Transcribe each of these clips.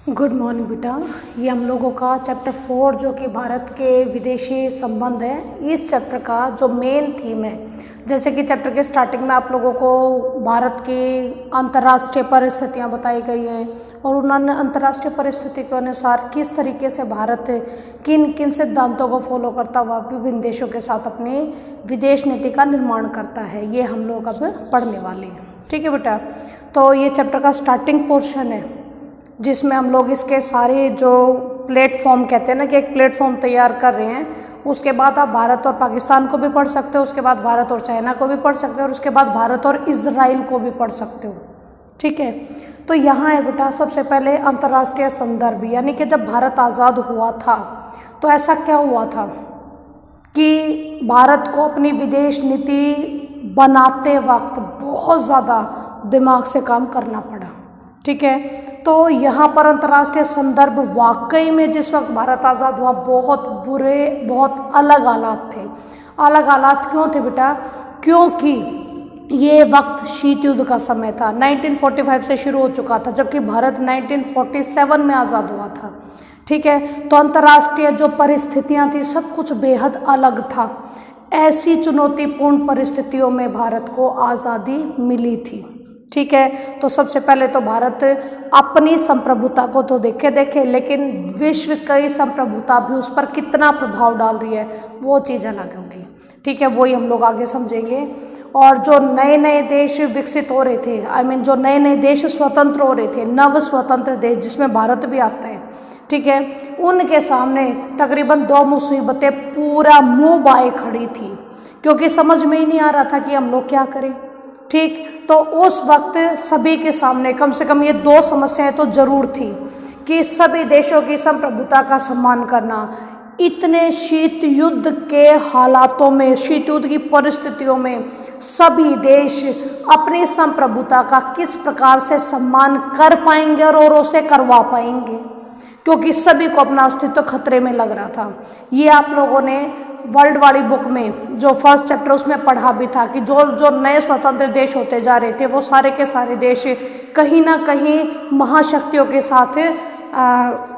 Good morning बेटा। ये हम लोगों का चैप्टर 4 जो कि भारत के विदेशी संबंध है, इस चैप्टर का जो मेन थीम है, जैसे कि चैप्टर के स्टार्टिंग में आप लोगों को भारत की अंतर्राष्ट्रीय परिस्थितियां बताई गई हैं और उन्होंने अंतर्राष्ट्रीय परिस्थिति के अनुसार किस तरीके से भारत किन किन सिद्धांतों को फॉलो करता हुआ विभिन्न देशों के साथ अपनी विदेश नीति का निर्माण करता है, ये हम लोग अब पढ़ने वाले हैं। ठीक है बेटा, तो ये चैप्टर का स्टार्टिंग पोर्शन है जिसमें हम लोग इसके सारे जो प्लेटफॉर्म कहते हैं ना कि एक प्लेटफॉर्म तैयार कर रहे हैं। उसके बाद आप भारत और पाकिस्तान को भी पढ़ सकते हो, उसके बाद भारत और चाइना को भी पढ़ सकते हो और उसके बाद भारत और इजराइल को भी पढ़ सकते हो। ठीक है, तो यहाँ है बेटा सबसे पहले अंतर्राष्ट्रीय संदर्भ, यानी कि जब भारत आज़ाद हुआ था तो ऐसा क्या हुआ था कि भारत को अपनी विदेश नीति बनाते वक्त बहुत ज़्यादा दिमाग से काम करना पड़ा। ठीक है, तो यहाँ पर अंतर्राष्ट्रीय संदर्भ वाकई में जिस वक्त भारत आज़ाद हुआ बहुत बुरे, बहुत अलग हालात थे। अलग हालात क्यों थे बेटा? क्योंकि ये वक्त शीत युद्ध का समय था। 1945 से शुरू हो चुका था जबकि भारत 1947 में आज़ाद हुआ था। ठीक है, तो अंतर्राष्ट्रीय जो परिस्थितियाँ थी सब कुछ बेहद अलग था। ऐसी चुनौतीपूर्ण परिस्थितियों में भारत को आज़ादी मिली थी। ठीक है, तो सबसे पहले तो भारत अपनी संप्रभुता को तो देखे लेकिन विश्व की संप्रभुता भी उस पर कितना प्रभाव डाल रही है वो चीज़ अलग होगी। ठीक है, वही हम लोग आगे समझेंगे। और जो नए नए देश विकसित हो रहे थे, जो नए नए देश स्वतंत्र हो रहे थे, नव स्वतंत्र देश जिसमें भारत भी आता है, ठीक है, उनके सामने तकरीबन 2 मुसीबतें पूरा मुंह बाए खड़ी थी क्योंकि समझ में ही नहीं आ रहा था कि हम लोग क्या करें। ठीक, तो उस वक्त सभी के सामने कम से कम ये 2 समस्याएं तो जरूर थी कि सभी देशों की संप्रभुता का सम्मान करना। इतने शीत युद्ध के हालातों में, शीत युद्ध की परिस्थितियों में सभी देश अपनी संप्रभुता का किस प्रकार से सम्मान कर पाएंगे और औरों से करवा पाएंगे, क्योंकि सभी को अपना अस्तित्व खतरे में लग रहा था। ये आप लोगों ने वर्ल्ड वाली बुक में जो फर्स्ट चैप्टर उसमें पढ़ा भी था कि जो जो नए स्वतंत्र देश होते जा रहे थे वो सारे के सारे देश कहीं ना कहीं महाशक्तियों के साथ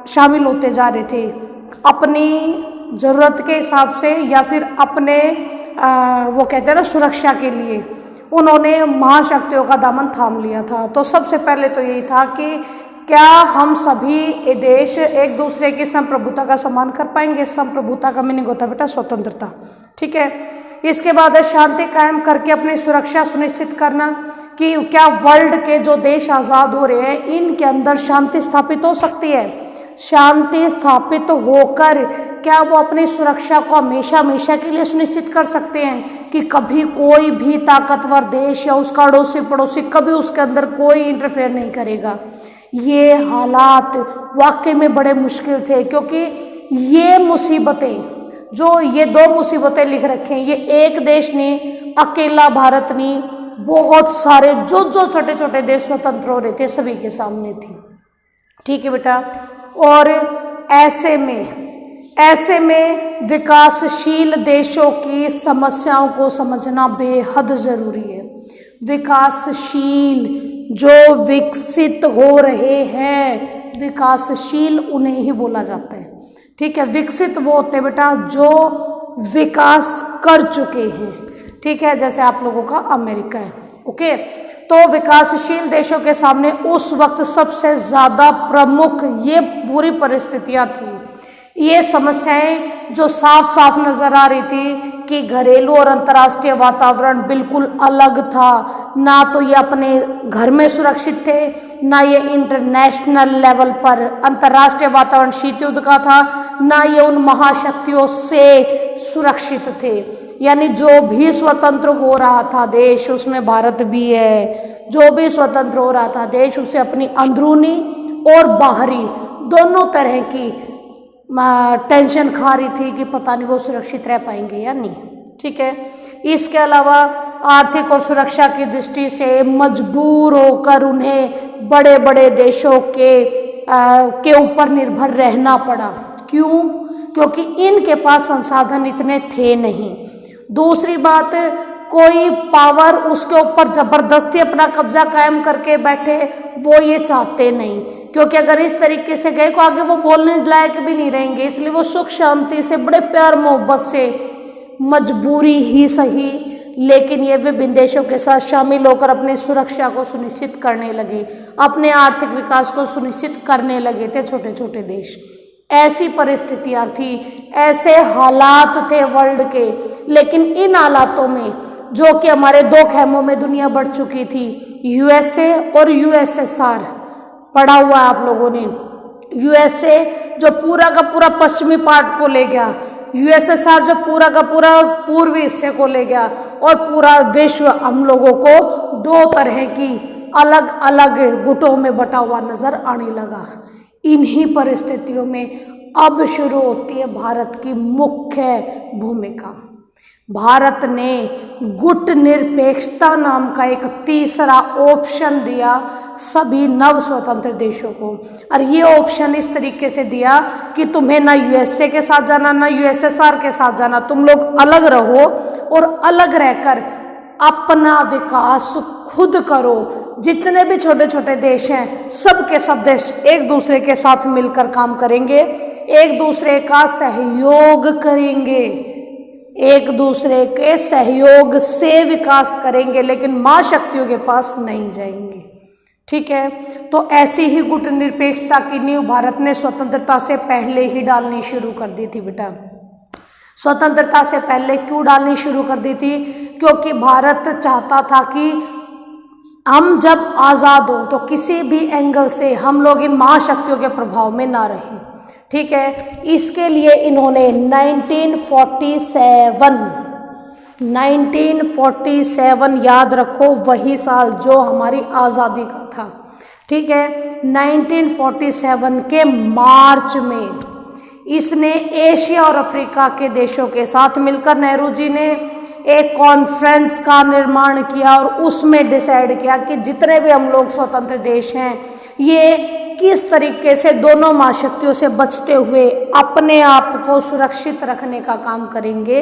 शामिल होते जा रहे थे अपनी ज़रूरत के हिसाब से या फिर अपने वो कहते हैं ना सुरक्षा के लिए उन्होंने महाशक्तियों का दामन थाम लिया था। तो सबसे पहले तो यही था कि क्या हम सभी देश एक दूसरे की संप्रभुता का सम्मान कर पाएंगे। संप्रभुता का मीनिंग होता है बेटा स्वतंत्रता। ठीक है, इसके बाद है शांति कायम करके अपनी सुरक्षा सुनिश्चित करना कि क्या वर्ल्ड के जो देश आज़ाद हो रहे हैं इनके अंदर शांति स्थापित हो सकती है। शांति स्थापित होकर क्या वो अपनी सुरक्षा को हमेशा हमेशा के लिए सुनिश्चित कर सकते हैं कि कभी कोई भी ताकतवर देश या उसका अड़ोसी पड़ोसी कभी उसके अंदर कोई इंटरफेयर नहीं करेगा। ये हालात वाकई में बड़े मुश्किल थे क्योंकि ये मुसीबतें जो ये 2 मुसीबतें लिख रखे हैं ये एक देश नहीं, अकेला भारत नहीं, बहुत सारे जो जो छोटे छोटे देश स्वतंत्र हो रहे थे सभी के सामने थी। ठीक है बेटा, और ऐसे में विकासशील देशों की समस्याओं को समझना बेहद ज़रूरी है। विकासशील जो विकसित हो रहे हैं, विकासशील उन्हें ही बोला जाता है। ठीक है, विकसित वो होते हैं बेटा जो विकास कर चुके हैं। ठीक है, जैसे आप लोगों का अमेरिका है। ओके, तो विकासशील देशों के सामने उस वक्त सबसे ज़्यादा प्रमुख ये बुरी परिस्थितियां थी, ये समस्याएं जो साफ साफ नज़र आ रही थी कि घरेलू और अंतर्राष्ट्रीय वातावरण बिल्कुल अलग था। ना तो ये अपने घर में सुरक्षित थे, ना ये इंटरनेशनल लेवल पर अंतर्राष्ट्रीय वातावरण शीत युद्ध का था, ना ये उन महाशक्तियों से सुरक्षित थे। यानी जो भी स्वतंत्र हो रहा था देश, उसमें भारत भी है, जो भी स्वतंत्र हो रहा था देश उसे अपनी अंदरूनी और बाहरी दोनों तरह की टेंशन खा रही थी कि पता नहीं वो सुरक्षित रह पाएंगे या नहीं। ठीक है, इसके अलावा आर्थिक और सुरक्षा की दृष्टि से मजबूर होकर उन्हें बड़े बड़े देशों के ऊपर निर्भर रहना पड़ा। क्यों? क्योंकि इनके पास संसाधन इतने थे नहीं। दूसरी बात, कोई पावर उसके ऊपर जबरदस्ती अपना कब्जा कायम करके बैठे वो ये चाहते नहीं, क्योंकि अगर इस तरीके से गए को आगे वो बोलने लायक भी नहीं रहेंगे। इसलिए वो सुख शांति से, बड़े प्यार मोहब्बत से, मजबूरी ही सही, लेकिन ये विभिन्न देशों के साथ शामिल होकर अपनी सुरक्षा को सुनिश्चित करने लगे, अपने आर्थिक विकास को सुनिश्चित करने लगे थे छोटे छोटे देश। ऐसी परिस्थितियां थी, ऐसे हालात थे वर्ल्ड के। लेकिन इन हालातों में, जो कि हमारे दो खेमों में दुनिया बढ़ चुकी थी, यूएसए और यूएसएसआर, पढ़ा हुआ आप लोगों ने। यूएसए जो पूरा का पूरा पश्चिमी पार्ट को ले गया, यूएसएसआर जो पूरा का पूरा पूर्वी हिस्से को ले गया, और पूरा विश्व हम लोगों को दो तरह की अलग अलग गुटों में बटा हुआ नजर आने लगा। इन्हीं परिस्थितियों में अब शुरू होती है भारत की मुख्य भूमिका। भारत ने गुट निरपेक्षता नाम का एक तीसरा ऑप्शन दिया सभी नव स्वतंत्र देशों को। और ये ऑप्शन इस तरीके से दिया कि तुम्हें ना यूएसए के साथ जाना, ना यूएसएसआर के साथ जाना, तुम लोग अलग रहो और अलग रहकर अपना विकास खुद करो। जितने भी छोटे छोटे देश हैं, सब के सब देश एक दूसरे के साथ मिलकर काम करेंगे, एक दूसरे का सहयोग करेंगे, एक दूसरे के सहयोग से विकास करेंगे, लेकिन महाशक्तियों के पास नहीं जाएंगे। ठीक है, तो ऐसी ही गुट निरपेक्षता की नींव भारत ने स्वतंत्रता से पहले ही डालनी शुरू कर दी थी बेटा। स्वतंत्रता से पहले क्यों डालनी शुरू कर दी थी? क्योंकि भारत चाहता था कि हम जब आज़ाद हो तो किसी भी एंगल से हम लोग इन महाशक्तियों के प्रभाव में ना रहें। ठीक है, इसके लिए इन्होंने 1947 याद रखो, वही साल जो हमारी आज़ादी का था। ठीक है, 1947 के मार्च में इसने एशिया और अफ्रीका के देशों के साथ मिलकर नेहरू जी ने एक कॉन्फ्रेंस का निर्माण किया और उसमें डिसाइड किया कि जितने भी हम लोग स्वतंत्र देश हैं, ये किस तरीके से दोनों महाशक्तियों से बचते हुए अपने आप को सुरक्षित रखने का काम करेंगे।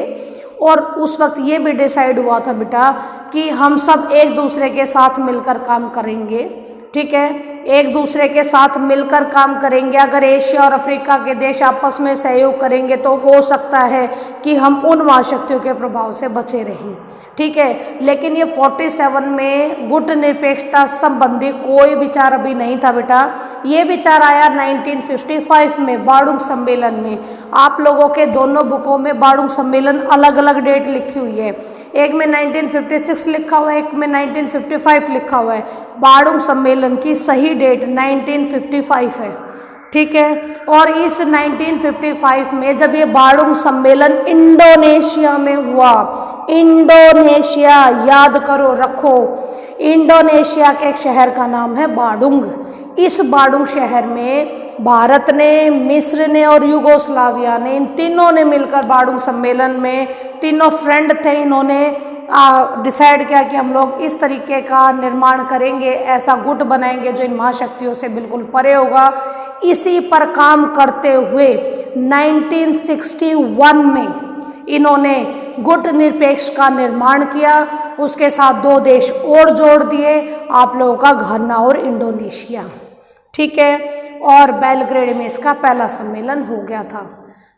और उस वक्त ये भी डिसाइड हुआ था बेटा कि हम सब एक दूसरे के साथ मिलकर काम करेंगे। ठीक है, एक दूसरे के साथ मिलकर काम करेंगे। अगर एशिया और अफ्रीका के देश आपस में सहयोग करेंगे तो हो सकता है कि हम उन महाशक्तियों के प्रभाव से बचे रहें। ठीक है, लेकिन ये 47 में गुट निरपेक्षता संबंधी कोई विचार अभी नहीं था बेटा। ये विचार आया 1955 में बार्डुंग सम्मेलन में। आप लोगों के दोनों बुकों में बार्डुंग सम्मेलन अलग अलग डेट लिखी हुई है, एक में 1956 लिखा हुआ है, एक में 1955 लिखा हुआ है। बार्डुंग सम्मेलन की सही डेट 1955 है। ठीक है, और इस 1955 में जब ये बार्डुंग सम्मेलन इंडोनेशिया में हुआ, इंडोनेशिया याद करो, रखो, इंडोनेशिया के एक शहर का नाम है बार्डुंग। इस बार्डुंग शहर में भारत ने, मिस्र ने और यूगोस्लाविया ने, इन तीनों ने मिलकर बार्डुंग सम्मेलन में, तीनों फ्रेंड थे, इन्होंने डिसाइड किया कि हम लोग इस तरीके का निर्माण करेंगे, ऐसा गुट बनाएंगे जो इन महाशक्तियों से बिल्कुल परे होगा। इसी पर काम करते हुए 1961 में इन्होंने गुट निरपेक्ष का निर्माण किया। उसके साथ दो देश और जोड़ दिए, आप लोगों का घाना और इंडोनेशिया। ठीक है, और बेलग्रेड में इसका पहला सम्मेलन हो गया था।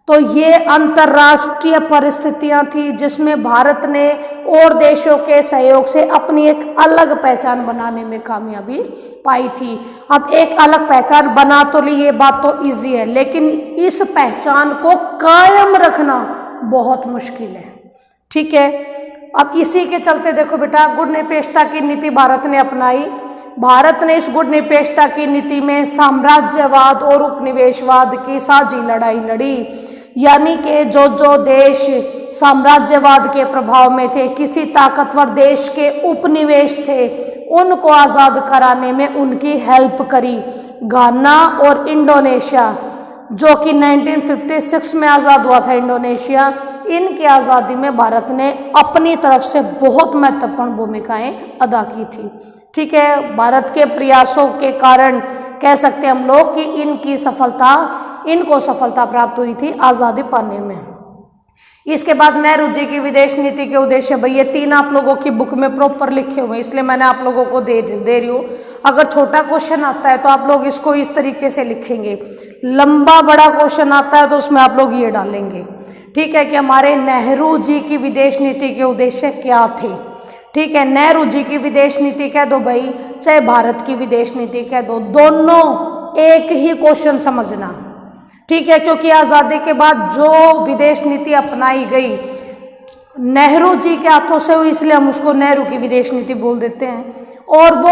तो ये अंतर्राष्ट्रीय परिस्थितियां थी जिसमें भारत ने और देशों के सहयोग से अपनी एक अलग पहचान बनाने में कामयाबी पाई थी। अब एक अलग पहचान बना तो ली, ये बात तो इजी है, लेकिन इस पहचान को कायम रखना बहुत मुश्किल है। ठीक है, अब इसी के चलते देखो बेटा, गुट निरपेक्षता की नीति भारत ने अपनाई। भारत ने इस गुट निरपेक्षता की नीति में साम्राज्यवाद और उपनिवेशवाद की साझी लड़ाई लड़ी। यानी कि जो जो देश साम्राज्यवाद के प्रभाव में थे, किसी ताकतवर देश के उपनिवेश थे, उनको आज़ाद कराने में उनकी हेल्प करी। घाना और इंडोनेशिया, जो कि 1956 में आज़ाद हुआ था इंडोनेशिया, इनकी आज़ादी में भारत ने अपनी तरफ से बहुत महत्वपूर्ण भूमिकाएं अदा की थी। ठीक है, भारत के प्रयासों के कारण कह सकते हैं हम लोग कि इनको सफलता प्राप्त हुई थी आज़ादी पाने में। इसके बाद नेहरू जी की विदेश नीति के उद्देश्य, भाई ये तीन आप लोगों की बुक में प्रॉपर लिखे हुए हैं, इसलिए मैंने आप लोगों को दे रही हूँ। अगर छोटा क्वेश्चन आता है तो आप लोग इसको इस तरीके से लिखेंगे, लंबा बड़ा क्वेश्चन आता है तो उसमें आप लोग ये डालेंगे, ठीक है, कि हमारे नेहरू जी की विदेश नीति के उद्देश्य क्या थे। ठीक है, नेहरू जी की विदेश नीति कह दो भाई, चाहे भारत की विदेश नीति कह दो, दोनों एक ही क्वेश्चन समझना। ठीक है, क्योंकि आज़ादी के बाद जो विदेश नीति अपनाई गई नेहरू जी के हाथों से हुई, इसलिए हम उसको नेहरू की विदेश नीति बोल देते हैं, और वो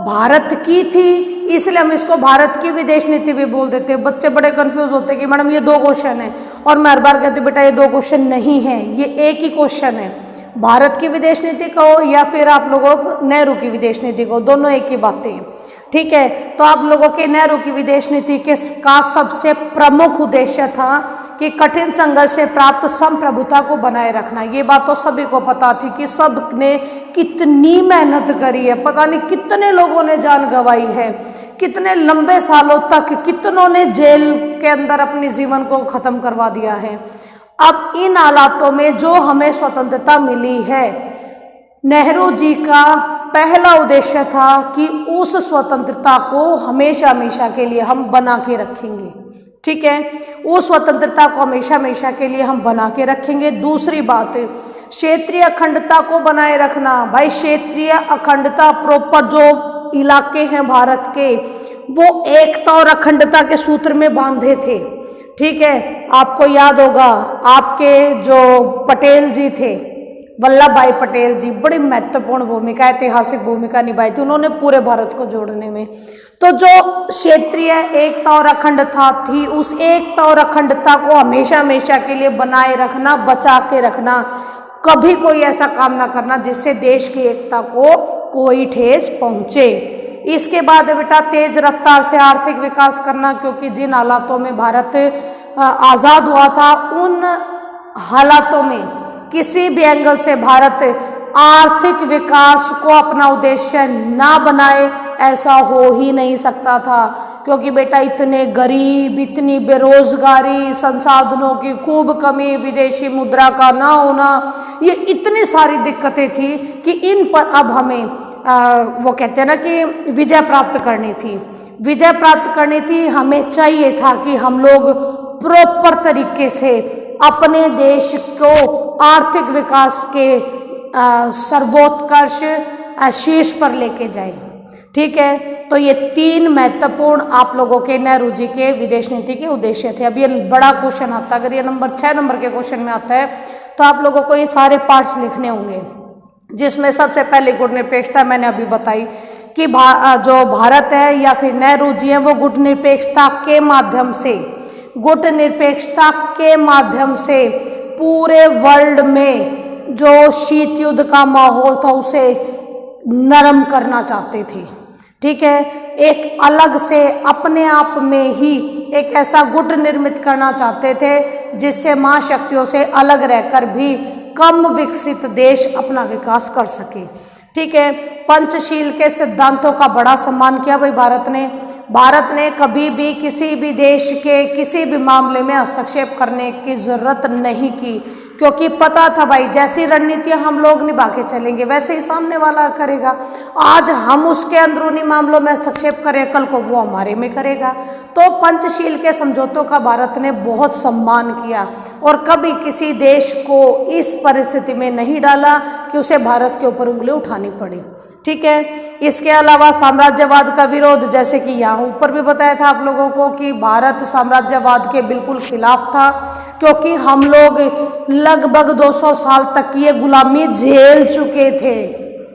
भारत की थी इसलिए हम इसको भारत की विदेश नीति भी बोल देते हैं। बच्चे बड़े कंफ्यूज होते हैं कि मैडम ये दो क्वेश्चन है, और मैं हर बार कहती बेटा ये दो क्वेश्चन नहीं है, ये एक ही क्वेश्चन है। भारत की विदेश नीति कहो या फिर आप लोगों को नेहरू की विदेश नीति कहो, दोनों एक ही बातें हैं। ठीक है, तो आप लोगों के नेहरू की विदेश नीति का सबसे प्रमुख उद्देश्य था कि कठिन संघर्ष से प्राप्त संप्रभुता को बनाए रखना। ये बात तो सभी को पता थी कि सब ने कितनी मेहनत करी है, पता नहीं कितने लोगों ने जान गंवाई है, कितने लंबे सालों तक कितनों ने जेल के अंदर अपने जीवन को खत्म करवा दिया है। अब इन हालातों में जो हमें स्वतंत्रता मिली है, नेहरू जी का पहला उद्देश्य था कि उस स्वतंत्रता को हमेशा हमेशा के लिए हम बना के रखेंगे। ठीक है, उस स्वतंत्रता को हमेशा हमेशा के लिए हम बना के रखेंगे। दूसरी बात, क्षेत्रीय अखंडता को बनाए रखना। भाई क्षेत्रीय अखंडता, प्रॉपर जो इलाके हैं भारत के, वो एकता और अखंडता के सूत्र में बांधे थे। ठीक है, आपको याद होगा आपके जो पटेल जी थे, वल्लभ भाई पटेल जी, बड़ी महत्वपूर्ण भूमिका, ऐतिहासिक भूमिका निभाई थी उन्होंने पूरे भारत को जोड़ने में। तो जो क्षेत्रीय एकता और अखंडता थी, उस एकता और अखंडता को हमेशा हमेशा के लिए बनाए रखना, बचा के रखना, कभी कोई ऐसा काम ना करना जिससे देश की एकता को कोई ठेस पहुंचे। इसके बाद बेटा तेज रफ्तार से आर्थिक विकास करना, क्योंकि जिन हालातों में भारत आज़ाद हुआ था उन हालातों में किसी भी एंगल से भारत आर्थिक विकास को अपना उद्देश्य ना बनाए ऐसा हो ही नहीं सकता था, क्योंकि बेटा इतने गरीब, इतनी बेरोजगारी, संसाधनों की खूब कमी, विदेशी मुद्रा का ना होना, ये इतनी सारी दिक्कतें थी कि इन पर अब हमें वो कहते हैं ना कि विजय प्राप्त करनी थी। विजय प्राप्त करनी थी, हमें चाहिए था कि हम लोग प्रॉपर तरीके से अपने देश को आर्थिक विकास के सर्वोत्कर्ष शीर्ष पर लेके जाए। ठीक है, तो ये तीन महत्वपूर्ण आप लोगों के नेहरू जी के विदेश नीति के उद्देश्य थे। अब ये बड़ा क्वेश्चन आता है, अगर ये नंबर 6 नंबर के क्वेश्चन में आता है तो आप लोगों को ये सारे पार्ट्स लिखने होंगे, जिसमें सबसे पहले गुटनिरपेक्षता मैंने अभी बताई कि जो भारत है या फिर नेहरू जी हैं वो गुटनिरपेक्षता के माध्यम से, गुटनिरपेक्षता के माध्यम से पूरे वर्ल्ड में जो शीत युद्ध का माहौल था उसे नरम करना चाहते थे। ठीक है, एक अलग से अपने आप में ही एक ऐसा गुट निर्मित करना चाहते थे जिससे महाशक्तियों से अलग रहकर भी कम विकसित देश अपना विकास कर सके। ठीक है, पंचशील के सिद्धांतों का बड़ा सम्मान किया भाई भारत ने कभी भी किसी भी देश के किसी भी मामले में हस्तक्षेप करने की जरूरत नहीं की, क्योंकि पता था भाई जैसी रणनीतियां हम लोग निभा के चलेंगे वैसे ही सामने वाला करेगा। आज हम उसके अंदरूनी मामलों में हस्तक्षेप करें, कल को वो हमारे में करेगा। तो पंचशील के समझौतों का भारत ने बहुत सम्मान किया और कभी किसी देश को इस परिस्थिति में नहीं डाला कि उसे भारत के ऊपर उंगली उठानी पड़ी। ठीक है, इसके अलावा साम्राज्यवाद का विरोध, जैसे कि यहाँ ऊपर भी बताया था आप लोगों को कि भारत साम्राज्यवाद के बिल्कुल खिलाफ था, क्योंकि हम लोग लगभग 200 साल तक ये गुलामी झेल चुके थे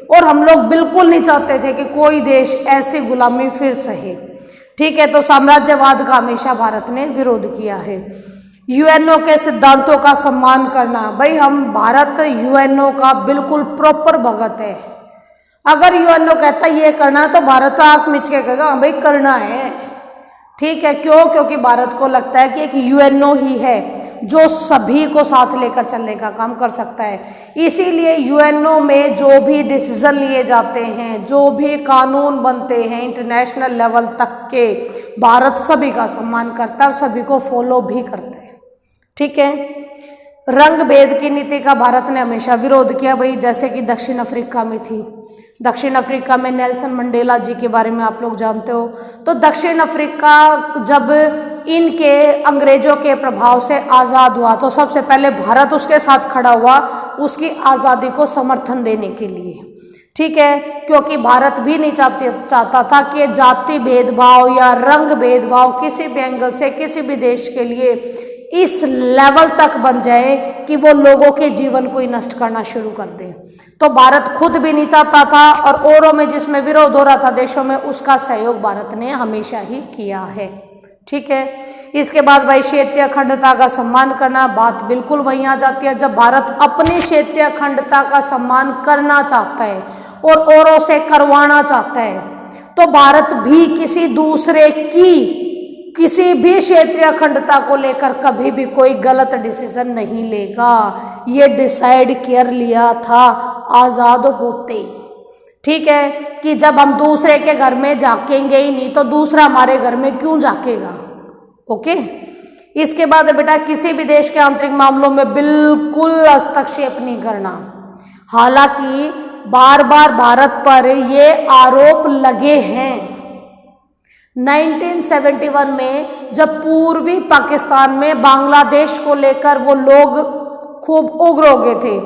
और हम लोग बिल्कुल नहीं चाहते थे कि कोई देश ऐसी गुलामी फिर सहे। ठीक है, तो साम्राज्यवाद का हमेशा भारत ने विरोध किया है। यूएनओ के सिद्धांतों का सम्मान करना, भाई भारत यूएनओ का बिल्कुल प्रॉपर भगत है। अगर यूएनओ कहता है ये करना है तो भारत आंख मिच के कहेगा भाई करना है। ठीक है, क्यों? क्योंकि भारत को लगता है कि एक यूएनओ ही है जो सभी को साथ लेकर चलने का काम कर सकता है। इसीलिए यूएनओ में जो भी डिसीजन लिए जाते हैं, जो भी कानून बनते हैं इंटरनेशनल लेवल तक के, भारत सभी का सम्मान करता है और सभी को फॉलो भी करता है। ठीक है, रंग भेद की नीति का भारत ने हमेशा विरोध किया भाई, जैसे कि दक्षिण अफ्रीका में थी। दक्षिण अफ्रीका में नेल्सन मंडेला जी के बारे में आप लोग जानते हो। तो दक्षिण अफ्रीका जब इनके अंग्रेजों के प्रभाव से आज़ाद हुआ तो सबसे पहले भारत उसके साथ खड़ा हुआ उसकी आज़ादी को समर्थन देने के लिए, ठीक है, क्योंकि भारत भी नहीं चाहता था कि जाति भेदभाव या रंग भेदभाव किसी भी एंगल से किसी भी देश के लिए इस लेवल तक बन जाए कि वो लोगों के जीवन को ही नष्ट करना शुरू कर दे। तो भारत खुद भी नहीं चाहता था और औरों में जिसमें विरोध हो रहा था देशों में, उसका सहयोग भारत ने हमेशा ही किया है, ठीक है। इसके बाद भाई क्षेत्रीय अखंडता का सम्मान करना, बात बिल्कुल वहीं आ जाती है। जब भारत अपनी क्षेत्रीय अखंडता का सम्मान करना चाहता है और औरों से करवाना चाहता है तो भारत भी किसी दूसरे की किसी भी क्षेत्रीय अखंडता को लेकर कभी भी कोई गलत डिसीजन नहीं लेगा। ये डिसाइड कर लिया था आज़ाद होते, ठीक है, कि जब हम दूसरे के घर में झांकेंगे ही नहीं तो दूसरा हमारे घर में क्यों झांकेगा, ओके। इसके बाद बेटा किसी भी देश के आंतरिक मामलों में बिल्कुल हस्तक्षेप नहीं करना। हालांकि बार बार भारत पर ये आरोप लगे हैं। 1971 में जब पूर्वी पाकिस्तान में बांग्लादेश को लेकर वो लोग खूब उग्र हो गए थे,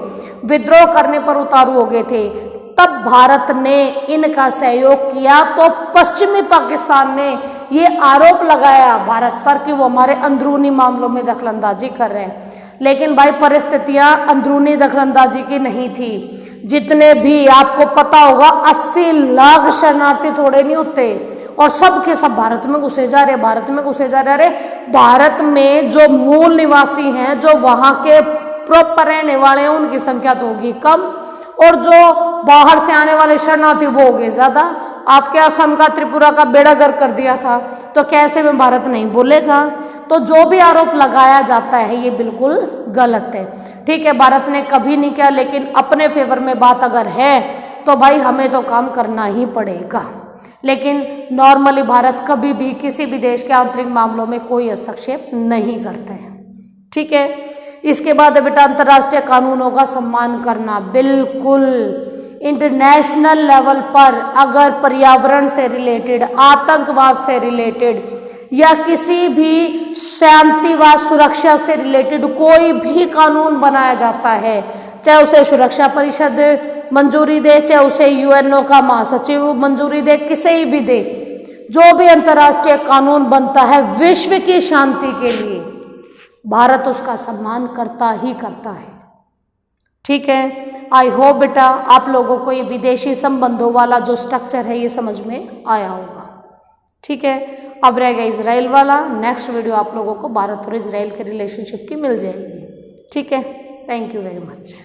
विद्रोह करने पर उतारू हो गए थे, तब भारत ने इनका सहयोग किया। तो पश्चिमी पाकिस्तान ने ये आरोप लगाया भारत पर कि वो हमारे अंदरूनी मामलों में दखलंदाजी कर रहे हैं। लेकिन भाई परिस्थितियां अंदरूनी दखलंदाजी की नहीं थी। जितने भी आपको पता होगा 80 लाख शरणार्थी थोड़े नहीं होते और सब के सब भारत में घुसे जा रहे, भारत में घुसे जा रहे। भारत में जो मूल निवासी हैं, जो वहाँ के प्रॉपर रहने वाले हैं, उनकी संख्या तो होगी कम और जो बाहर से आने वाले शरणार्थी वो हो गए ज़्यादा। आपके असम का त्रिपुरा का बेड़ा गर्क कर दिया था, तो कैसे में भारत नहीं बोलेगा। तो जो भी आरोप लगाया जाता है ये बिल्कुल गलत है, ठीक है। भारत ने कभी नहीं किया, लेकिन अपने फेवर में बात अगर है तो भाई हमें तो काम करना ही पड़ेगा। लेकिन नॉर्मली भारत कभी भी किसी भी देश के आंतरिक मामलों में कोई हस्तक्षेप नहीं करता है, ठीक है। इसके बाद बेटा अंतर्राष्ट्रीय कानूनों का सम्मान करना, बिल्कुल इंटरनेशनल लेवल पर अगर पर्यावरण से रिलेटेड, आतंकवाद से रिलेटेड या किसी भी शांति व सुरक्षा से रिलेटेड कोई भी कानून बनाया जाता है, चाहे उसे सुरक्षा परिषद मंजूरी दे, चाहे उसे यूएनओ का महासचिव मंजूरी दे, किसी भी दे, जो भी अंतर्राष्ट्रीय कानून बनता है विश्व की शांति के लिए, भारत उसका सम्मान करता ही करता है, ठीक है। आई होप बेटा आप लोगों को ये विदेशी संबंधों वाला जो स्ट्रक्चर है ये समझ में आया होगा, ठीक है। अब रहेगा इजराइल वाला। नेक्स्ट वीडियो आप लोगों को भारत और इजराइल के रिलेशनशिप की मिल जाएगी, ठीक है। Thank you very much.